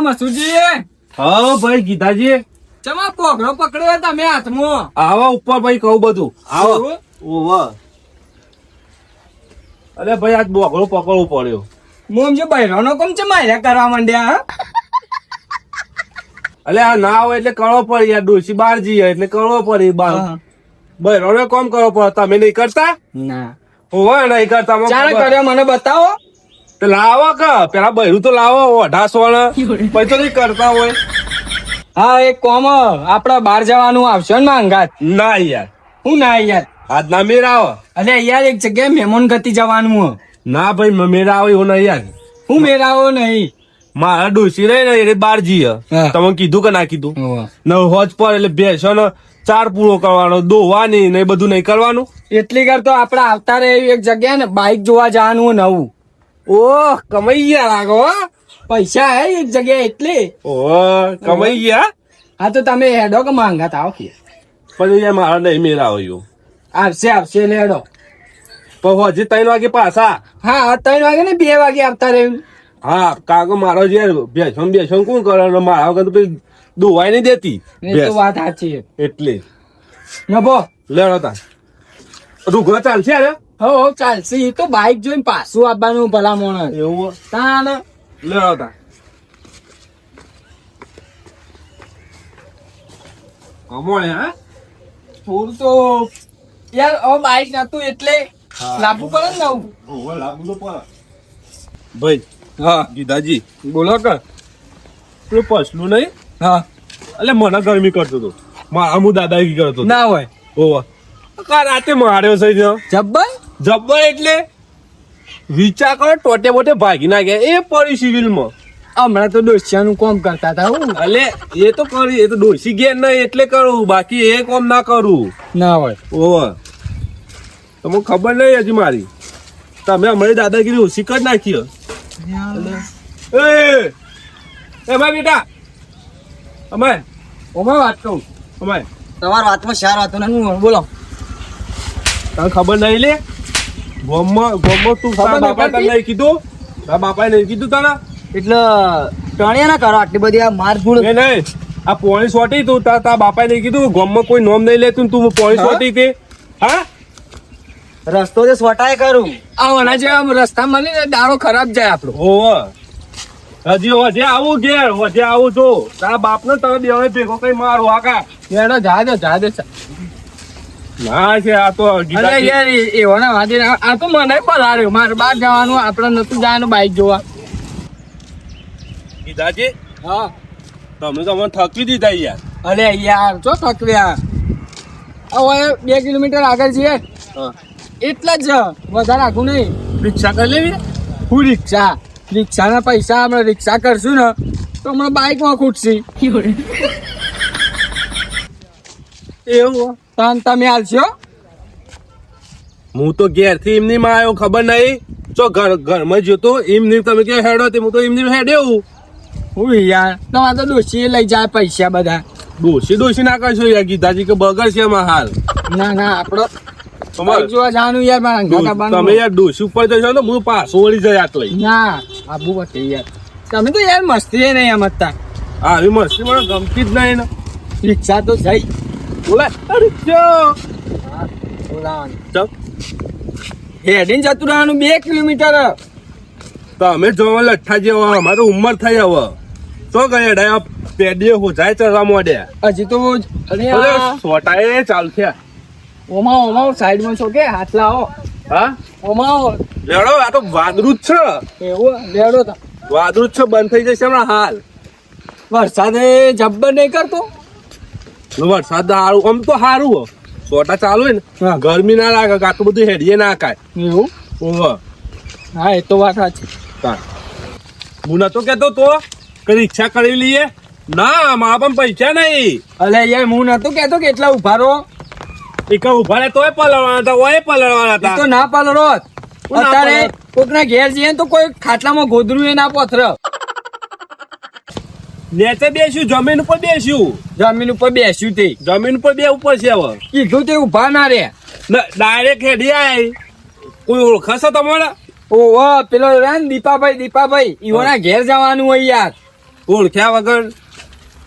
મસુજી. હા ભાઈ ગીતાજી, ચમા પોગરો પકડ્યો તમે હાથમાં. આવો ઉપર ભાઈ કહું બધું આવો. ઓવા અરે ભાઈ આજ બોકડો પકડવો પડ્યો. મોમ જો બૈરાનો કોમ છે માર્યા કરવા માંડ્યા. હા? અલે આ ના હોય એટલે કરવો પડે યાર. ડોસી બહાર જઈએ એટલે કરવો પડે બાર. બહેરોને કોમ કરવો પડે. તમે નહીં કરતા? ના. ઓવા નહીં કરતા. ચાલ કર્યો મને બતાવો. તો લાવો કે પેલા બહેરું તો લાવો 1800 પછી તો નહીં કરતા હોય. હા એક કોમ આપડે બહાર જવાનું આવશે ને અંગાત. ના યાર, હું ના યાર. આજ ના મેર આવો. અરે યાર એક જગ્યાએ મહેમાન ગતિ જવાનું. ના ભાઈ મેર આવો એવું નહીં યાર. હું મેરાવો નહીં. મારા ડોસી રહી ને એટલે બહાર જઈએ. હા. તમે કીધું કે ના કીધું? હોવે. ને હોજ પર એટલે બેસો ને ચાર પૂરો કરવાનો, દોવાની ને એ બધું નહીં કરવાનું. એટલી કર તો આપડે આવતા રહે એવી એક જગ્યા ને બાઈક જોવા જવાનું નવું. ઓહ કમાઈ ગયા લાગો. હો? પૈસા હે એક જગ્યાએ એટલે. ઓહ કમાઈ ગયા. હા તો તમે હેડો કે માંગા તાવ કે પછી યાર મારા નહીં મેર આવો એવું. આવશે આવશે એટલે હેડો. પણ હજી 3 વાગે પાછા. હા 3 વાગે ને 2 વાગે આવતા રહ્યું. હા કાકો મારો યાર બેસો કોણ કરે ને મારા વગર તો પછી દોવાય નહીં દેતી એ તો વાત સાચી. એટલે નભો લેડો તા રૂગો ચાલશે અરે. હો ચાલશે. એ તો બાઈક જોઈને પાછું આવવાનું ભલા મોણ. એવું તાન લેડો તા. કમોણે હા થોડું તો યાર હવે બાઈક નતું એટલે લાવવું પડે ને નવું. ભાઈ હા ગીતાજી બોલો કે. પેલું પસલું નહીં હા એટલે મને ગરમી કરતો હતો. મારા હું દાદાગીરી કરતો હતો. ના હોય ઓવા કા રાતે માર્યો છે જબ્બર. જબ્બર એટલે વિચાર કરો ટોટે બોટે ભાગી નાખ્યા એ પડી સિવિલમાં. હમણાં તો ડોસિયાનું કોમ કરતા હતા. હું અલે એ તો કરી એ તો ડોસી ગયા નહીં એટલે કરું, બાકી એ કોમ ના કરું. ના હોય. ઓવા તમને ખબર નહીં હજી મારી. તમે અમારી દાદાગીરી ઓછી કરી નાખી. એ મારા બેટા અમાય ઓમાં વાત કહું અમાય તમારી વાતમાં ચાર વાતો ને હું બોલો. તને ખબર નહીં લે ગોમમાં તું તારા બાપાએ તને નહીં કીધું? તારા બાપાએ નહીં કીધું તને? એટલે ટણ્યા ના કરો આટલી બધી આ મારધૂળ. એ નહીં આ પોણી સોટી તું તારા બાપાએ નહીં કીધું ગોમમાં કોઈ નોમ નહીં લેતું તું પોણી સોટી તે? હા રસ્તો જે સ્વટાય કરું આના જે આમ રસ્તા મળી ને દાડો ખરાબ જાય આપણો. ઓહો હજી વધે આવું ઘેર વધે આવું છો તારા બાપને તમે બે ભેગો કઈ મારું આકા એનો જા દે ના છે આ તો અરે ગીતાજી. યાર એવો ના વાંધે આ તો મને પલાર્યો મારે બહાર જવાનું આપણે નતું જવાનું બાઈક જોવા. ગીતાજી હા તમે તો મને થકી દીધા યાર. અરે યાર ચો થકવ્યા. હવે 2 કિલોમીટર આગળ જઈએ એટલા જ વધારે આખું નહીં. રિક્ષા કરી લેવી. હું રિક્ષાના પૈસા આપણે રિક્ષા કરશું ને તો હમણાં બાઈકમાં ખૂટશે. એવું તમે હાલશો. હું તો ઘેરથી એમની માં આવ્યો ખબર નહીં ચો ઘરમાં જોતો એમની તમે કે હેડો તે હું તો એમની હેડ્યો. હું યાર તમારે તો ડોશી લઈ જાય પૈસા બધા. ડોસી ના કરશો યાર ગીતાજી કે બગર છે એમાં હાલ. ના આપડો તમારે બાઈક જોવા જવાનું યાર મારા અંગાત આવવાનું. તમે યાર ડોસી ઉપર જશો ને હું પાછો વળી જાય આટલે. ના આબુ બતે યાર તમે તો યાર મસ્તી નહીં સમજતા. આવી મસ્તી મને ગમતી જ નહીં ને. રિક્ષા તો જઈ બોલા બોલાવાનું હેડીને જતું રહેવાનું 2 કિલોમીટર. તમે જોવા લઠ્ઠા જેવા અમારે ઉંમર થઈ હવે તો ગયા ડાયા પેડીએ હોજાય ચડવા માંડ્યા. હજી તો અરે સોટાએ ચાલશે. ઓમાં સાઈડમાં છો કે હાથ લાવો. હા ઓમાં લેડો આ તો વાદરું જ છે. એવું લેડો તા. વાદરું જ છે બંધ થઈ જશે હમણાં હાલ. વરસાદે જબ્બર નહીં કરતો. વરસાદ સારું આમ તો સારું હો સોટા ચાલુ હોય ને હા. ગરમી ના લાગે આટલું બધું હેડીએ ના કાય. એવું ઓહો હા એ તો વાત સાચી. હું નતો કેતો તો કે રિક્ષા કરી લઈએ. ના મારા પણ પૈસા નહીં. અલે યાર હું નતો કેતો કે એટલા ઉભા રહો. એક ઉભા રહે તોય પલળવાના હતા ઓય પલળવાના એ તો હતા. ના પાલરો ના અત્યારે પાલરો. કોકના ઘેર જઈએ ને તો કોઈ ખાટલામાં ગોદરું એ ના પોથર. નેચે બેસ્યું જમીન ઉપર બેસ્યું. જમીન ઉપર બેસ્યું તે જમીન ઉપર બે ઉપર છે હવે કીધું તે ઉભા ના રે. ડાયરેક્ટ હેડી આય. કોઈ ઓળખાશે તમારે? ઓહો પેલો રે ને દીપાભાઈ ઈવોના ઘેર જવાનું હોય યાર. ઓળખ્યા વગર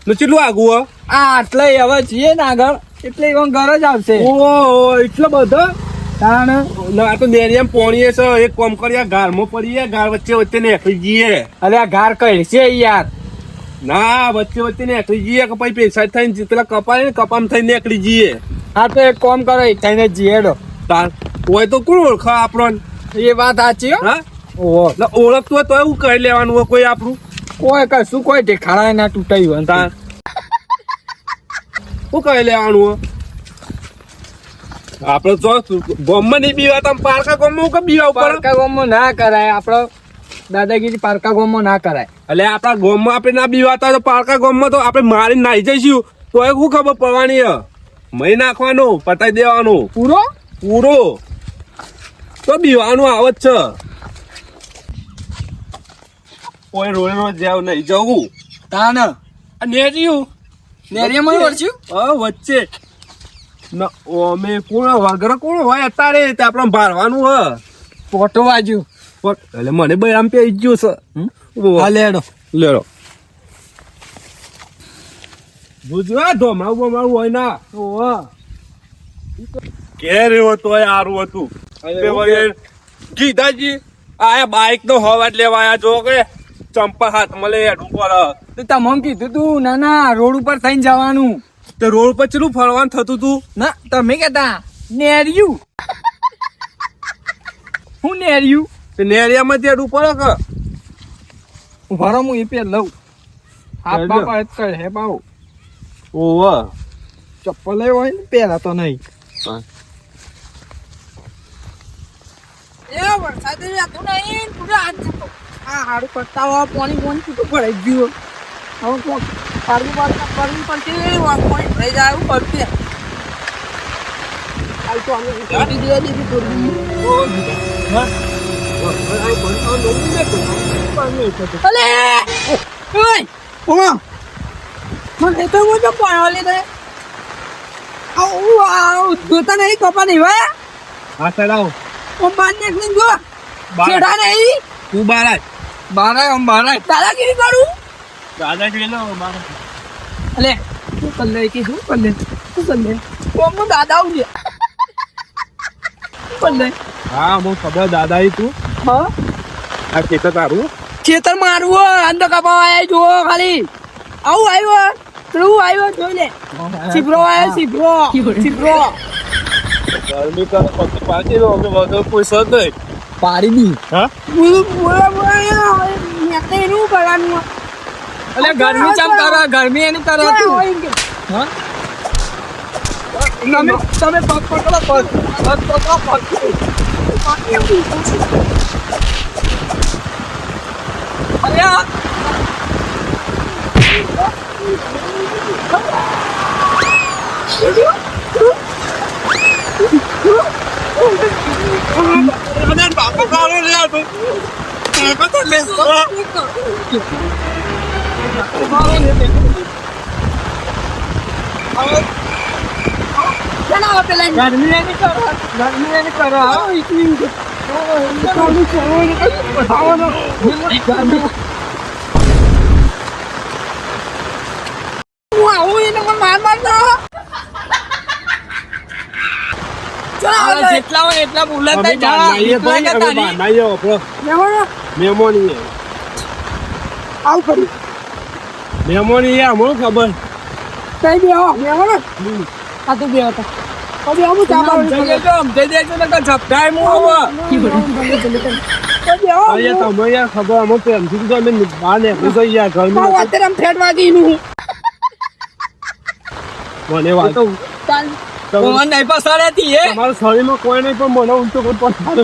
ને કેટલું આગું હો? આ આટલે હવે જઈએ ને આગળ એટલે એવા ઘર જ આવશે. ઓહો એટલો બધો તાણ આ તો નેરિયામ પોણીએ છે. એક કોમ કરીએ ગારમાં પડીએ, ગાર વચ્ચે વચ્ચે નીકળી જઈએ. અરે આ ઘર કઈ છે યાર? ના વચ્ચે વચ્ચે નીકળી જઈએ કે પછી પૈસા થઈને પેલા કપાય ને કપામ થઈને નીકળી જઈએ. હા તો એક કામ કરો થઈને જીએડો. તાર હોય તો કોણ ઓળખા આપણને? એ વાત સાચી હો. હા ઓહો એટલે ઓળખતું હોય તો એવું કહી લેવાનું હોય કોઈ આપણું. કોઈ કશું કોઈ ઠેકાણા ના તૂટાયું તાર શું કહી લેવાનું હોય? આપડે તો ગોમમાં નહીં બીવાતા, પારકા ગોમમાં કે બીવા ઉપર? પારકા ગામમાં ના કરાય. આપડે દાદાગીરી પારકા ગામમાં ના કરાય. એટલે આપડા ગોમમાં આપણે ના બીવાતા તો પારકા ગોમમાં તો આપણે મારીને નાહી જઈશું તો એ શું ખબર પડવાની હે? મહી નાખવાનું, પતાઈ દેવાનું પૂરો પૂરો તો બીવાનું આવત છે. કોઈ રોડે રોજ જાવ નહીં જવું. તાન નેરિયું નેરિયામાં વળશું. વચ્ચે અમે કોણ વગર કોણ હોય અત્યારે તે આપણે ભારવાનું હ પોટો વાજ્યું. એટલે મને ભાઈ આમ પે ગયું છે. હા લેડો લેરો ગુજરાત ધોમણાવું બમણાવું હોય ના. ઓહો ઘેર એવો તોય સારું હતું. ગીતાજી આ બાઈક નો હવા લેવા આયા જો કે ચંપા હાથમાં લઈ હેડું પર તો તમને કીધું તું ના ના રોડ ઉપર થઈને જવાનું. તે રોડ પર ચેલું ફરવાનું થતું તું? ના તમે કેતા નેરિયું. હું નેરિયું તે નેરિયામાં જ હેડું પડે કે ભરો હું એ પે લઉં. હાથ લેજો. બાપા જ કરે હે બાઉ. ઓવા ચપ્પલ હોય ને પહેલા તો નહીં. એ વરસાદ રહેતો નહીં પૂરા હાથ જતો. આ હારું કરતા હોય પાણી પાણી છૂટું પડી ગયું. હવે કોક પાડવું પડશે પાણી ભરાઈ જાય એવું પડશે. હાલ તો અમે ઉતારી દે દીધી થોડી. અલે ઓય ઓમા મને તો મોટો પાણી લીધે. આવ જોતા નહીં કપા નહીં ભાઈ. હા ચડાવ ઓમ બાર ને એકને જો છેડા નહીં. તું બારાય બારાય ઓમ બારાય દાદાગીરી કરું. દાદાગીરી લો બાર. અલે તું કર લે કે શું કર લે તું કર લે. ઓમ નો દાદા આવજે. કર લે. હા હું ખબર દાદા તું હા આ ખેતર તારું ખેતર મારવું અંદર કપા આયા જો ખાલી. આવું આવ્યો તું આવ્યો જોઈ લે. સિબ્રો આયો સિબ્રો સિબ્રો ગરમી કરે પછી પાછી લો કે વગર કોઈ સદ નહીં. પાડી દી. હા એનું કરવાનું. અલે ગરમી ચમ કરે ગરમી એની કરે તું. હા તમે પગ પકડો પગ પકડો પગ. અરે ગરમી એની કરો જેટલા હોય એટલા બોલત મેમોની આવ કરી મેમોની આમ ખબર કઈ બે આ તો બે હતા. હવે આવું ચાબા જઈ દેજો ને તો ઝપટાય મુ હવે. અહીંયા તમે યાર ખબર અમે પ્રેમથી તો અમે બહાર નીકળી તો યાર ઘરમાં અત્યારે આમ ફેટ વાગીનું મને વાત ભગવાન નહીં પસાડેતી હે. તમારા શરીરમાં કોઈ નહીં પણ મને ઊંચો કોઈ પસાડો.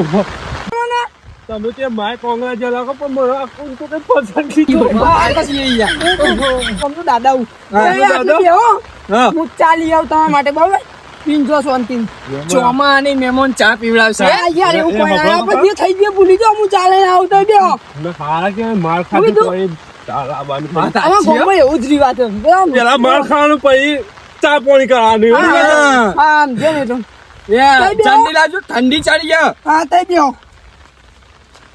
તમે તે માય કોંગ્રેસ જલા કો પણ મને ઊંચો કોઈ પસંદ નહીં. દાદા હું ચાલી આવ તમારા માટે બરાબર. પીંજો શાંતિ ચોમાની મહેમાન ચા પીવડાવશે યાર. એવું કોઈ આપણે થઈ ગયું ભૂલી જાવ. હું ચાલે આવતો ગયો હારા કે માર ખાતી કોઈ એવું જ રીવા છે. પેલા માર ખાવાનું પછી ચા પાણી કરવાનું. આમ જો ને તો ઠંડી લાગજો ઠંડી ચડી ગયા. હા થઈ ગયો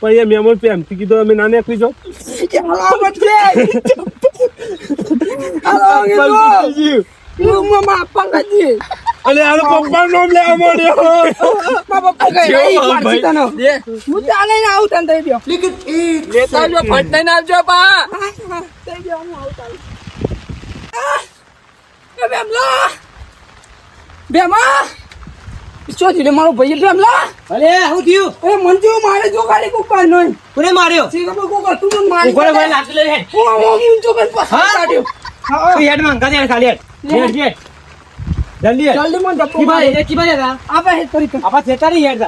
પછી મહેમાન પ્રેમથી કીધું અમે ના નીકળી જાઓ. અને આનો પપ્પાનું નામ લેવા માંડ્યો. હું ચાલે ને આવું તને થઈ ગયો લેતા આવજો ફટ લઈને આવજો પા થઈ ગયો હું આવું ચાલે બેમલા બેમા શું થયું મારો ભાઈ બેમલા અરે શું થયું એ મંજુ મારે જો ગાડી કુકર નહીં કોને માર્યો સીગમ કુકર તું મને મારી ઉભો રહે ભાઈ લાઠી લઈ હેડ હું મંજુ કન પાછા કાઢ્યો તું હેડ માં ગાડી ખાલી હેડ હેડ જલ્દી હેડ જલ્દી મને કી ધક્કો ભાઈ એ કી ભાઈ હતા આપે હે કરી તો આપા થેતારી હેડ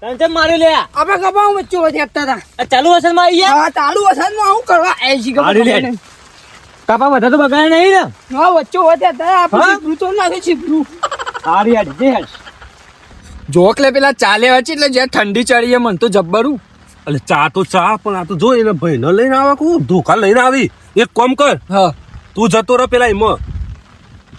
તા તને માર્યો લે આપે ગબાઉ વચ્ચે વચ્ચે હતા આ ચાલુ હશે માં અહીંયા હા તાળું વસાદ માં આવું કરવા એ સીગમ હારી લે. કાપા બધા તો બગાડે નહીં ને હા વચ્ચે વચ્ચે હતા આપણે હા? સીબરું તો નાખે સીબરું હારી હેડ જે હેડ જોકલે પેલા ચાલે વચ્ચે એટલે જ્યાં ઠંડી ચડી મન તો જબ્બરું એટલે ચા તો ચા પણ આ તો જો એને ભાઈને લઈને આવે કું ધોકા લઈને આવી એક કામ કર હા તું જતો રહે પેલા એમાં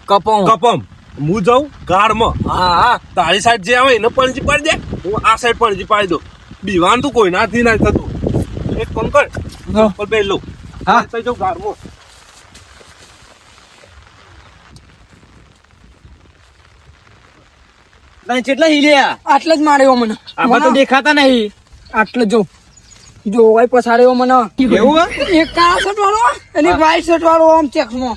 કપો કપમ હું જાઉં ગાડમાં હા હા તારી સાઈડ જે આવે એને પણજી પાડી દે હું આ સાઈડ પણજી પાડી દઉં બીવાન તું કોઈ નાથી ના થતું એક કામ કર પર બે લો હા. થઈ જાઉં ગાડમાં તને કેટલા હિલ્યા આટલે જ માર્યો મને આમાં તો દેખાતા નહીં આટલે જો જો ભાઈ પછાડ્યો મને એવું હે? એક કાળા શર્ટ વાળો અને વ્હાઈટ શર્ટ વાળો આમ ચેક્સમાં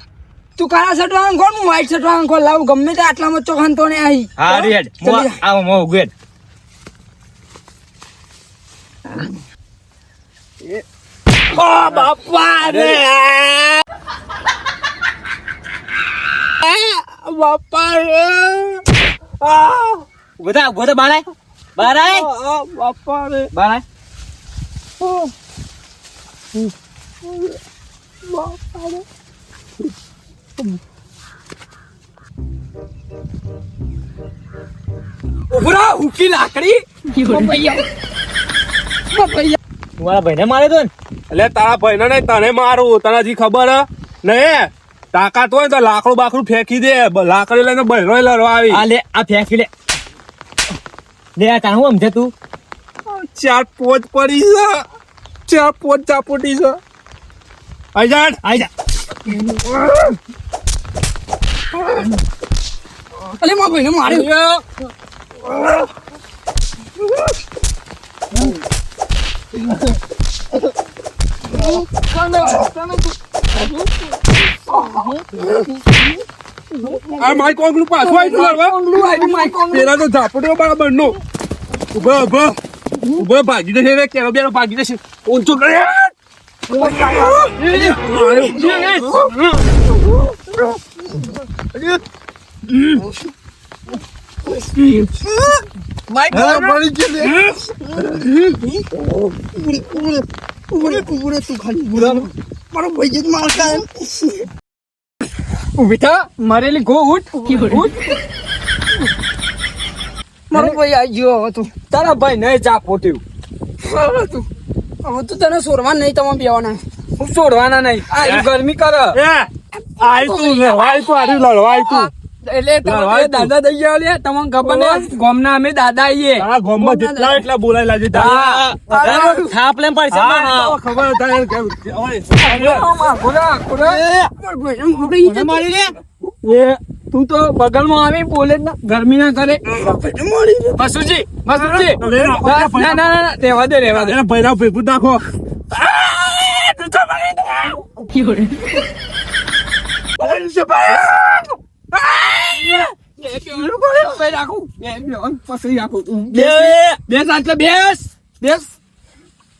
તું કાળા શર્ટ વાળો કોણ હું વ્હાઈટ શર્ટ વાળો કોણ લાવું ગમે તે આટલામાં ચોખાન તો ને આવી હારી હેડ જલ્દી જા. આવો મો ગુડ બાપા રે બાપા રે બધા બાળાય બાળાય બાપા રે બાળાય ઉભરા હુકી લાકડી બાપૈયા મારા ભાઈને મારે તો ને એટલે તારા ભાઈને નહીં તને મારું તને હજી ખબર હે નહીં તાકાત હોય તો લાકડું બાકડું ફેંકી દે લાકડી લઈને બહેરો લડવા આવી આ લે આ ફેંકી લે લે આ તાણ હું સમજે તું ચાર પોચ પડી છે ચાર પોચ ચાપોટી છે આઈ આઈ જા અલે મારા ભાઈને માર્યો આ માઈક કોંગલું પાછું આવી લડવા પેલા તો ઝાપડ્યો બરાબર નો ઉભો ઉભો ઉભો ભાગી જશે રે કેરો બેરો ભાગી જશે ઊંચો કરે ઉભી થા મરેલી ગો ઉઠ ઉઠ મારો ભાઈ આવી ગયો હવે તું તારા ભાઈ નહીં ચા પોટ્યું હવે તું તને સોરવા નહીં તમે બેવાના હું છોડવાના નહીં આ ગરમી કર આઈ તું લડવાઈ તું આરી લડવાઈ તું એટલે તમારે દાદા દઈ ગયા લે તમને ખબર ને ગામના અમે દાદા આઈએ તારા ગામમાં જેટલા એટલા બોલાય લાગે થાપ લેમ પડશે ખબર થાય મારી લે એ તું તો બગલમાં આવી બોલે જ ના ગરમી ના કરે મસુજી મસુજી ના ના ના રહેવા દે એને ભૈરા ભેગું નાખો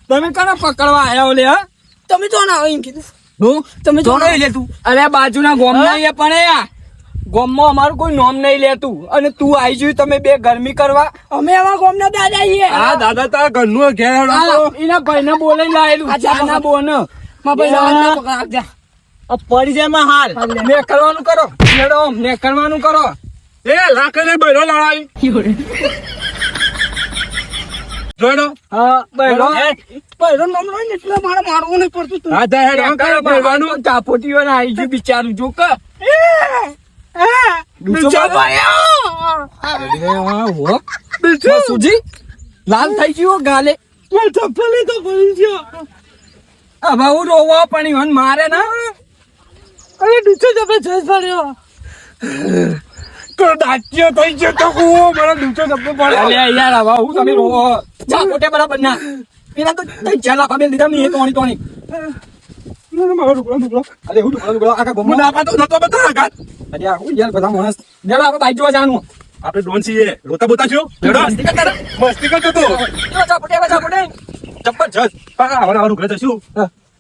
તમે કને પકડવા આયા ઓલે હા તમે તો ના એમ કીધું હું તમે તો નહીં લેતું અરે બાજુના ગોમ નહીં પણ યાર ગોમમાં અમારું કોઈ નોમ નહીં લેતું અને તું આવી જોયું તમે બે ગરમી કરવા અમે આવા ગોમના દાદા છીએ હા દાદા તારા ઘરનું ઘેર એના ભાઈને બોલે લાયેલું આ ચાના ચાના બોન માં ભાઈ ના પકડ આપજા આ પડી જાય માં હાલ મેં કરવાનું કરો લડો મેં કરવાનું કરો એ લાકડે બૈરો લડાવી જોડો હા બહેરો પહેલો નંબર હોય ને એટલે મારે મારવું નહીં પડતું તું હા જા હેડ આમ કરે બૈરાનું ચાપોટીઓ આવી ગયું બિચારું જો કે સુજી લાલ થઈ ગયો ગાલે ચપ્પલ તો પડી ગયો. હવે હું રોવો પણ ઈવન મારે ના. અરે ડૂચો જબરજસ્ત પડ્યો. તો દાચ્યો થઈ ગયો તો કુવો મારા દૂચો ચપ્પલ પડે. અલ્યા યાર હવે હું તમે રોવો ચાપોટે બરાબર ના પેલા તો તઈ ચાલા પાબે લીધા મી ટોણી મારો ડુકડો અરે હું ટુકડો આખા ગોમમાં મુલાકાત તો નતો બતા. અરે આ હું યાર બધા માણસ લેડો આપણે બાઈક જોવા જવાનું આપણે ડોન છીએ રોતા બોતા છો મસ્તી કરતા રહે. મસ્તી કરતો તો ચાપોટે જબરજસ્ત. હવે આવાનું ઘરે જશું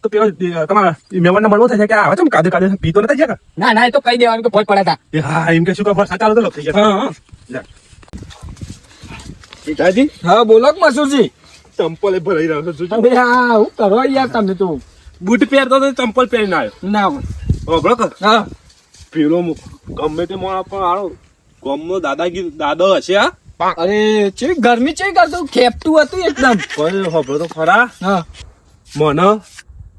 તો પેલો તમારા મહેમાનને મળવો થાય કે આવે છે કાદે કાદે પીતો નથી ગયા ના ના એ તો કહી દેવાનું કે ભોજ પડ્યા હતા. હા એમ કે શું ખબર સાચા તો લપ થઈ ગયા. પિતાજી હા બોલો કે મસુરજી. ચંપલ ભરાઈ રહ્યો છે. અરે હા હું કરો યાર તમે તો બૂટ પહેરતો તો ચંપલ પહેરીને આવ્યો. ના બરોબર કે હા પેલો ગમે તે માણસ પણ આવો ગામનો દાદો હશે આ અરે છે ગરમી છે કરતું ખેપતું હતું એકદમ. પણ ખબર તો ખરા હા મને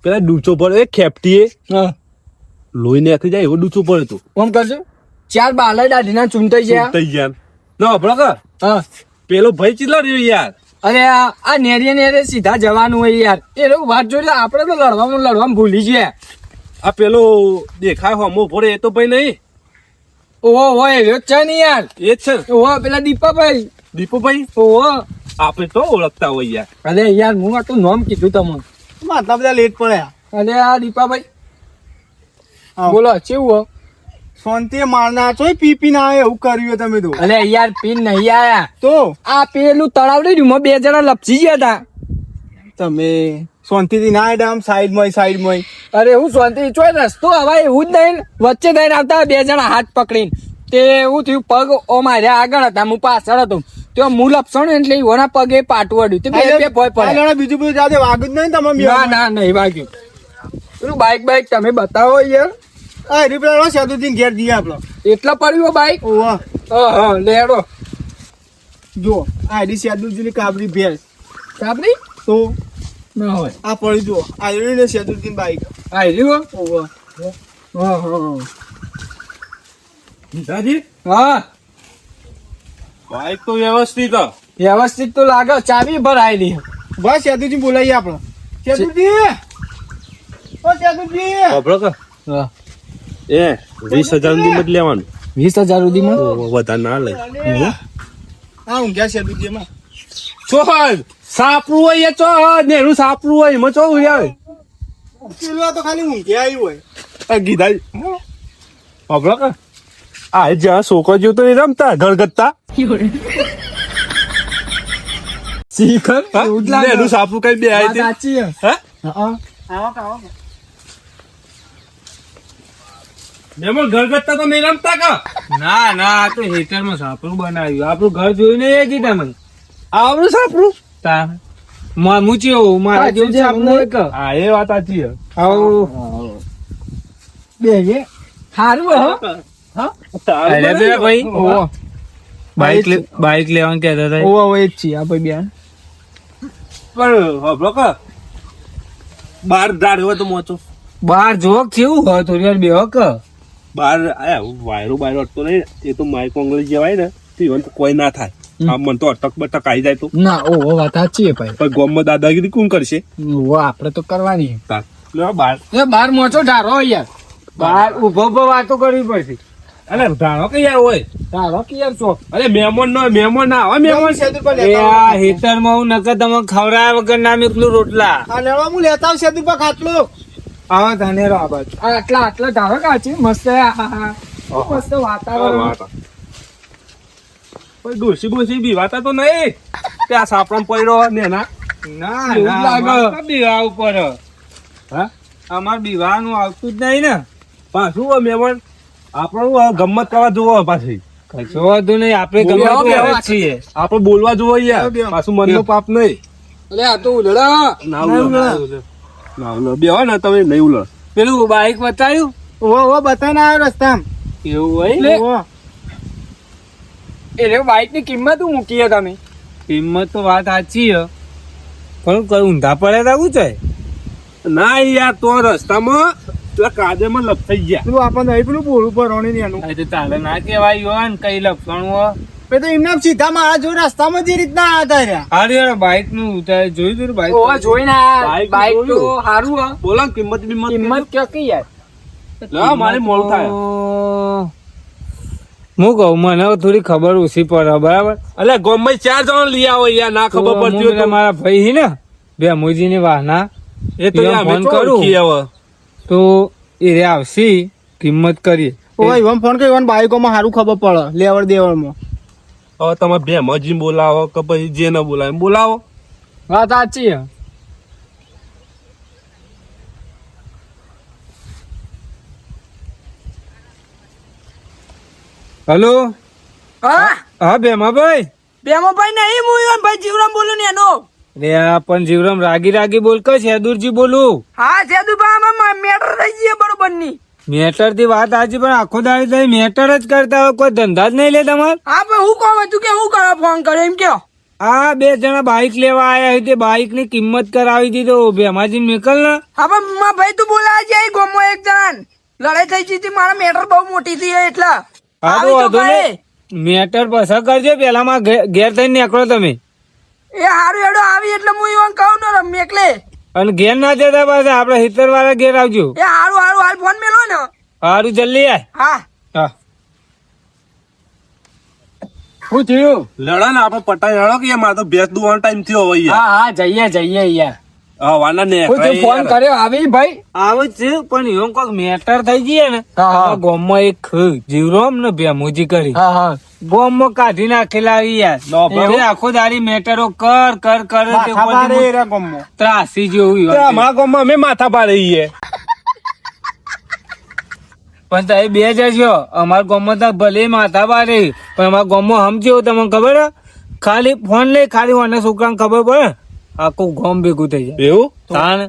પેલા ડૂચો પડે ખેપટીએ હા લોહી નાખી જાય એવો ડૂચો પડે તું કોમ કરજો 4 બાલા દાઢીના ચૂંટાઈ ગયા. થઈ ગયા ના ખબર કે હા પેલો ભાઈ ચીલા રહ્યો યાર. અરે આ નેરે સીધા જવાનું હોય યાર એ લોકો વાત જોઈ લે આપણે તો લડવામાં ભૂલી ગયા. આ પેલો દેખાય હોમો ભરે એ તો ભાઈ નહીં ઓહો હોય એ છે ને યાર. એ જ છે ઓહો પેલા દીપાભાઈ. દીપુભાઈ. ઓહો આપણે તો ઓળખતા હોય યાર. અરે યાર હું આ તો નામ કીધું તમને. આટલા બધા લેટ પડ્યા. અરે આ દીપાભાઈ બોલો કેવું શાંતિ મારના છો પી ના આવે એવું કર્યું તમે તો. અરે યાર પીન નહીં આયા તો આ પેલું તળાવ રહ્યું માં 2 જણા લપસી ગયા હતા. તમે શાંતિથી ના આવ્યા આમ સાઈડમાં અરે હું શાંતિ ચોય રસ્તો હવે એવું જ નહીં વચ્ચે થઈને આવતા 2 જણા હાથ પકડીને તે એવું થયું પગ ઓ માર્યા આગળ હતા હું પાછળ હતો તો હું લપસણ એટલે એના પગે પાટું અડ્યું તે બે ભય પડે. બીજું બધું જાતે વાગ્યું જ નહીં તમે ના ના નહીં વાગ્યું. પેલું બાઈક તમે બતાવો યાર. હા રિપેર સેતુજી ઘેર જઈએ આપડે. એટલા પડ્યું બાઈક. ઓહો હા લેડો જો આઈડી સેતુજી ની કાબરી ભેર કાપરી તો ના હોય આ પડી જો આઈડી ને સેતુજી બાઈક. આ રહ્યું. ઓહો હા હા પિતાજી હા બાઈક તો વ્યવસ્થિત વ્યવસ્થિત તો લાગે ચાવી ભરાયેલી. બસ સેતુજી બોલાવીએ આપડે. સેતુજી ઓ સેતુજી ખબર કે હા 20,000 ની મત લેવાનું 20,000 સુધીમાં વધારે ના લે. હા ઊંઘ્યા સેતુજી એમાં. ચોહલ સાપરું હોય ચો નેરું સાપરું હોય એમાં ચો હોય પેલું તો ખાલી ઊંઘ્યા આવ્યું હોય. ગીધા ખબર કે આ જ્યાં છોકરો જેવું તો નહીં રમતા ઘરગથ્થા શીખર એવું જ લાગે. નેરું સાપરું કઈ બે વાત સાચી છે. હે હા આવો મેમો ઘરગથ્થા તો નહીં રમતા કા ના ના આ તો હેટરમાં સાપરું બનાવ્યું આપણું ઘર જોયું ને એ કીધા મને આવડું સાપરું મૂચ્યો મારા જેવું સાપરું હોય કે હા એ વાત સાચી છે. બે સારું તારું અરે બને બે ભાઈ ને? ઓહો બાઈક લેવાનું કહેતા હતા ઓહો એ જ છીએ આ ભાઈ બેન પણ હબળો કે બાર દાડ હોય તો મોચો બાર જોક કેવું હોય તો યાર બે હક બાર આયા વાયરો બાયરો અટતો નહીં એ તો માઇક કોંગળી જેવાય ને તો ઈવન તો કોઈ ના થાય આમ મને તો અટક બટક આવી જાય તો ના ઓહો વાત સાચી ભાઈ પણ ગામમાં દાદાગીરી કોણ કરશે ઓહો આપણે તો કરવાની તાર લે બાર એ બાર મોચો ઢારો યાર બાર ઉભો વાતો કરવી પડશે અરે ધારો કે યાર હોય ઢારો કે યાર ચોક અરે મહેમાન ના આવે મહેમાન સેતુજી એ આ હેતરમાં હું નકર તમે ખવડાવ્યા વગર ના મેકલું રોટલા આ લેવા હું લેતા આવું સેતુ પર ખાટલું. આવા ધનેરો આ બાજુ આટલા ઢારો કાચી મસ્ત મસ્ત વાતાવરણ કોઈ ડોસી બીવાતા તો નહીં ત્યાં સાપડમ પડ્યો ને ના ના એવું જ લાગે. લાગે બીવા ઉપર હા અમાર બીવાનું આવતું જ નહીં ને પાછું હોય મહેમાન આપણું ગમત કરવા જોવો પાછી કશો વાંધો નહીં આપણે ગમે બેહો, બેહો. ત્યારે જ છીએ આપણે બોલવા જોવો યાર બેહો. પાછું મનનો પાપ નહીં એટલે આ તો ઉલડા ના ઉલડ બે હોય ને તમે નહીં ઉલડ પેલું બાઈક બતાવ્યું ઓહો બતાવીને આવ્યો રસ્તામાં. એવું હોય ઓહો એટલે બાઈક ની કિંમત શું મૂકી છે તમે કિંમત તો વાત સાચી છે પણ કઈ ઊંધા પડ્યા હતા છે ના યાર તો રસ્તામાં પેલા કાદેમાં લપસાઈ ગયા પેલું આપણને અહીં પેલું બોલું પર રોણી એનું. તારે ના કેવાય હોય ને કઈ લપસણ હોય પે તો એમને સીધા મારા જો રસ્તામાં જે રીતના આવતા રહ્યા. હારું યાર બાઈક નું ઉતારે જોયું તું બાઈક ઓવા જોઈને આ બાઈક તો સારું હા બોલો ને કિંમત કિંમત ક્યાં કઈ યાર લા મારે મોડું થાય હું કહું મને થોડી ખબર ઓછી પડે બરાબર અલે ગોમમાં 4 જણ લઈ આવો યાર ના ખબર પડતી હોય તો મારા ભાઈ હી ને બે મોજી ની વાહના એ તો યાર ફોન ફોન કરું. કરું હવે તો એ રે આવશી કિંમત કરીએ ઓય ઈવન ફોન કર્યો ને બાઈકોમાં સારું ખબર પડે લેવડ દેવડમાં. હવે તમે બે મજી બોલાવો કે પછી જે ન બોલાવે એમ બોલાવો. વાત સાચી હે. હલો હા હા બેમાભાઈ બેમાં ભાઈ નહીં હું ઈવન ભાઈ જીવરામ બોલું ને એનો રે આ પણ જીવરામ રાગી રાગી બોલ કે શેદુરજી બોલું હા સેદુભાઈ આમાં મેટર થઈ ગઈ બરોબર ની મેટર થી વાત સાચી પણ આખો દાડી તમે મેટર જ કરતા હોય કોઈ ધંધા જ નહીં લે તમારે હા પણ હું કહું તું કે હું કરવા ફોન કર્યો એમ કયો આ બે જણા બાઈક લેવા આયા તે બાઈક ની કિંમત કરાવી દીધો ભેમાજી નીકળ ને હા પણ મારા ભાઈ તું બોલાવે છે ગોમો એક જણ લડાઈ થઈ ગઈ હતી મારા મેટર બહુ મોટી થઈ એટલે હા તો વાંધો નહીં. મેટર પસંદ કરજો પેલા માં ઘેર થઈને નીકળો તમે એ હારું હેડો આવી એટલે હું ઈવન કહું ને રમી એકલે અને ઘેર ના જતા પાછા આપડે 70 વાળા ઘેર આવજો એ હારું હારું હાલ ફોન મેલો ને સારું જલ્દી આય હા હા શું થયું લડા ને આપણે પટાઈ લડો કે યાર મારે તો ભેંસ દુવાનો ટાઈમ થયો હવે યાર હા જઈએ યાર હા વાના ને ફોન કર્યો આવી ભાઈ આવે છે પણ એવું કોઈક મેટર થઈ ગઈ ને ગોમમાં એક જીવરોમ ને ભેમુજી કરી ગોમમાં કાઢી નાખેલા યાર એ આખો દાડી મેટરો કર તે પછી ત્રાસી જેવું અમારા ગામમાં અમે માથા પાડે છીએ પણ તમે બે જશો અમારા ગામમાં તો ભલે માથા પાડે પણ અમારા ગામમાં સમજ્યો તમને ખબર હે ખાલી ફોન લઈ ખાલી મને છોકરાને ખબર પડે આખું ગામ ભેગું થઈ જાય એવું તાણ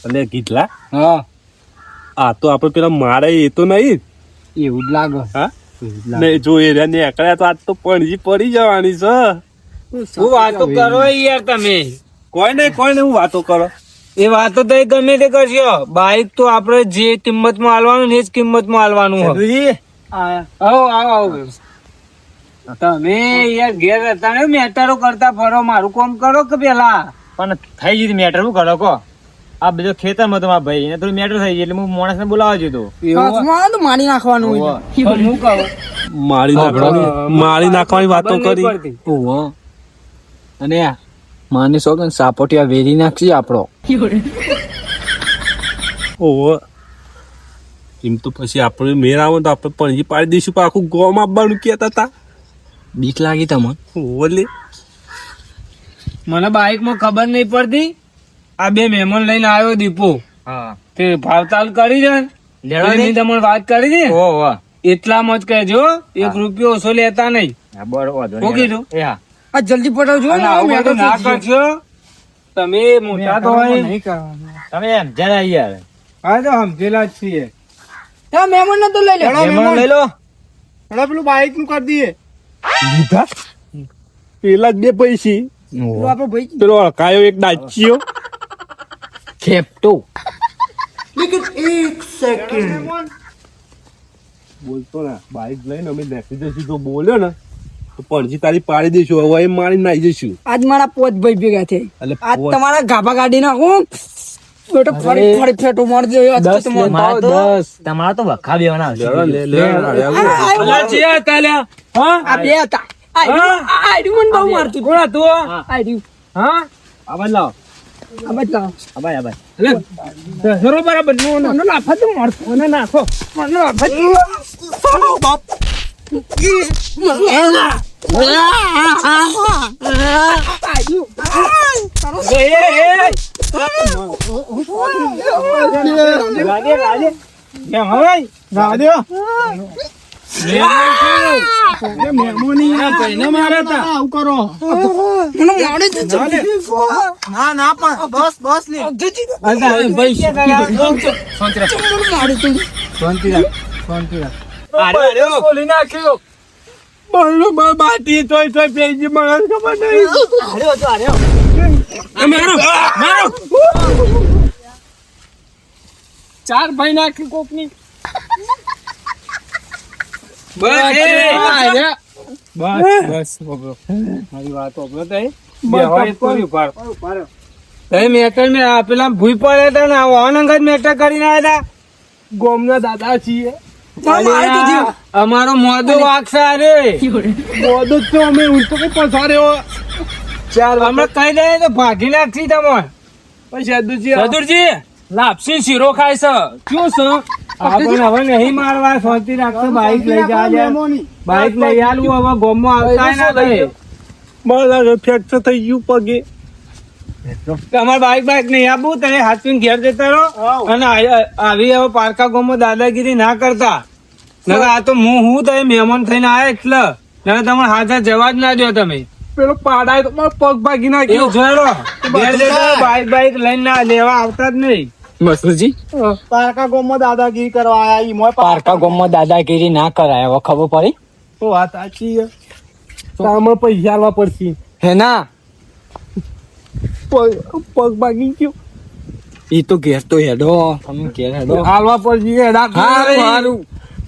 એટલે કીધલા હા આ તો આપડે પેલા મારે એ તો નહીં એવું જ લાગે હા નહીં જો એ રહ્યા નીકળ્યા તો આજ તો પણજી પડી જવાની છે શું વાતો કરો યાર તમે કોઈ નહીં હું વાતો કરો એ વાતો તો ગમે તે કરશો બાઈક તો આપડે જે કિંમત માં હાલવાનું ને એ જ કિંમત માં હાલવાનું આવો તમે યાર ઘેર હતા ને મેટરો કરતા ફરો મારું કામ કરો કે પેલા પણ થઈ ગઈ મેટર શું કરો કો આ બધો ખેતરમાં તો મારા ભાઈ એને થોડું મેટર થઈ ગઈ એટલે હું માણસ ને બોલાવા જતો. હાથમાં તો મારી નાખવાનું હોય. પણ હું કહું મારી નાખવાની વાતો કરી ઓહો અને માની સોગન સાપોટિયા વેરી નાખી આપણો ઓહો એમ તો પછી આપણે મેર આવે તો આપણે પણજી પાડી દઈશું પણ આખું ગોમ આપવાનું કેતા હતા બીક લાગી તમને ઓલે મને બાઈક માં ખબર નહીં પડતી આ બે મહેમાન લઈને આવ્યો દીપો તે ભાવતાલ કરી દે ને તમને વાત કરી દે એટલામાં જ કહેજો 1 રૂપિયો ઓછો લેતા નહીં શું કીધું આ જલ્દી પટાવજો અને આવું બધું ના કરશો તમે મોટા તો હોય તમે એમ જરા યાર હા તો સમજેલા જ છીએ મહેમાન ને તો લઈ લે મહેમાન લઈ લો પેલું બાઈક નું કરી દઈએ લીધા પેલા જ 2 પૈસી આપડે ભાઈ પેલો અળકાયો એક ડાચીયો ખેપટો બોલતો ને બાઈક લઈને અમે બેસી જઈશું તો બોલ્યો ને તો પણજી તારી પાડી દઈશું હવે એમ મારી નાઈ જઈશું આજ મારા પોત ભાઈ ભેગા થઈ એટલે આજ તમારા ગાભા કાઢી નાખું બેટો ફરી ફેટો મારજો તમારા તો વખા બેવાના આ બે હતા આઈડી મને બહુ મારતું કોણ હતું આઈડી હા આવાજ લાવો આ બતાવો આવાજ બરોબર મને લાફા તો મારતો મને નાખો મને લાફા બાપ બાટી તોય પેજી મને ખબર નહીં ચાર ભાઈ નાખી કોક ની બસ બોલો. મારી વાત બોલો તઈ. બે હોય કોઈ ઉપાડ. તઈ મેટર મે આ પેલા ભૂઈ પડ્યા હતા ને ઓન અંગત મેટર કરીને આવ્યા હતા. ગોમના દાદા છીએ અમારો મોદો વાગશે અરે મોદો જ તો અમે ઊંચો કઈ પસાર્યો ચાર અમે કહી દઈએ તો ભાગી નાખશી તમે. સદુરજી લાપસી શીરો ખાય છે શું છે આપણે હવે નહીં મારવા શાંતિ રાખતો બાઈક લઈ જા બાઈક લઈ આલું હવે ગોમમાં આવતા ના થાય. મારા ફ્રેક્ચર થઈ ગયું પગે તમારે બાઈક નહીં આપવું તમે હાથ પીને ઘેર જતા રહો અને આવી હવે પારકા ગોમમાં દાદાગીરી ના કરતા. નકર આ તો હું તમે મહેમાન થઈને આયા એટલે નકર તમારે હાથા જવા જ ના દો તમે. પેલો પાડાય તો મારો પગ ભાગી નાખ્યો એવું જોયો ઘેર જતા બાઈક લઈને ના લેવા આવતા જ નહીં. મસરૂજી પારકા ગોમમાં દાદાગીરી કરવા આયા ઈ મોય પારકા ગામમાં દાદાગીરી ના કરાય હવે ખબર પડી તો વાત સાચી છે આમાં પૈસા આલવા પડશે હે ના પગ ભાગી ગયો ઈ તો ઘેર તો હેડો તમે ઘેર હેડો આલવા પડશે હારું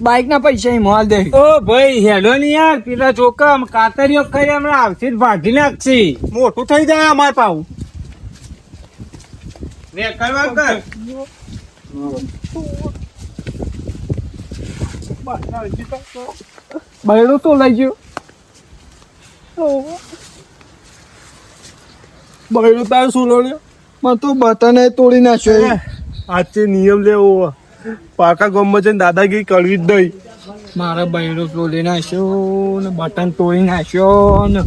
બાઈક ના પૈસા ઈ મોલ દે ઓ ભાઈ હેડો ને યાર પેલા ચોકમ કાતરીઓ ખાઈ હમણાં આવશે જ ભાગી નાખશે. મોટું થઈ જાય અમારે પાવું બૈરું તો લઈ ગયો બૈરું તાર શું લો મને તો બટન તોડી નાખ્યો આજે નિયમ લેવો પાકા ગામમાં જઈને દાદાગીરી કરવી જ નહીં મારા બૈરો તોડી નાખ્યો ને બટન તોડી નાખ્યો ને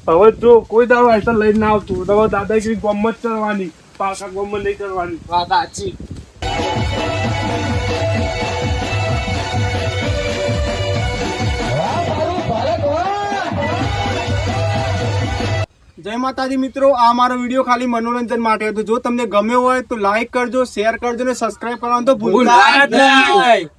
હવે જો કોઈ દાડો આયસા લઈને ના આવતું તો હવે દાદાગીરી ગામમાં જ કરવાની પાકા ગામમાં નહીં કરવાની વાત સાચી જય માતાજી મિત્રો, આ મારો વિડીયો ખાલી મનોરંજન માટે હતો. જો તમને ગમ્યો હોય તો લાઈક કરજો, શેર કરજો ને સબસ્ક્રાઇબ કરવાનું તો ભૂલતા જ નહીં.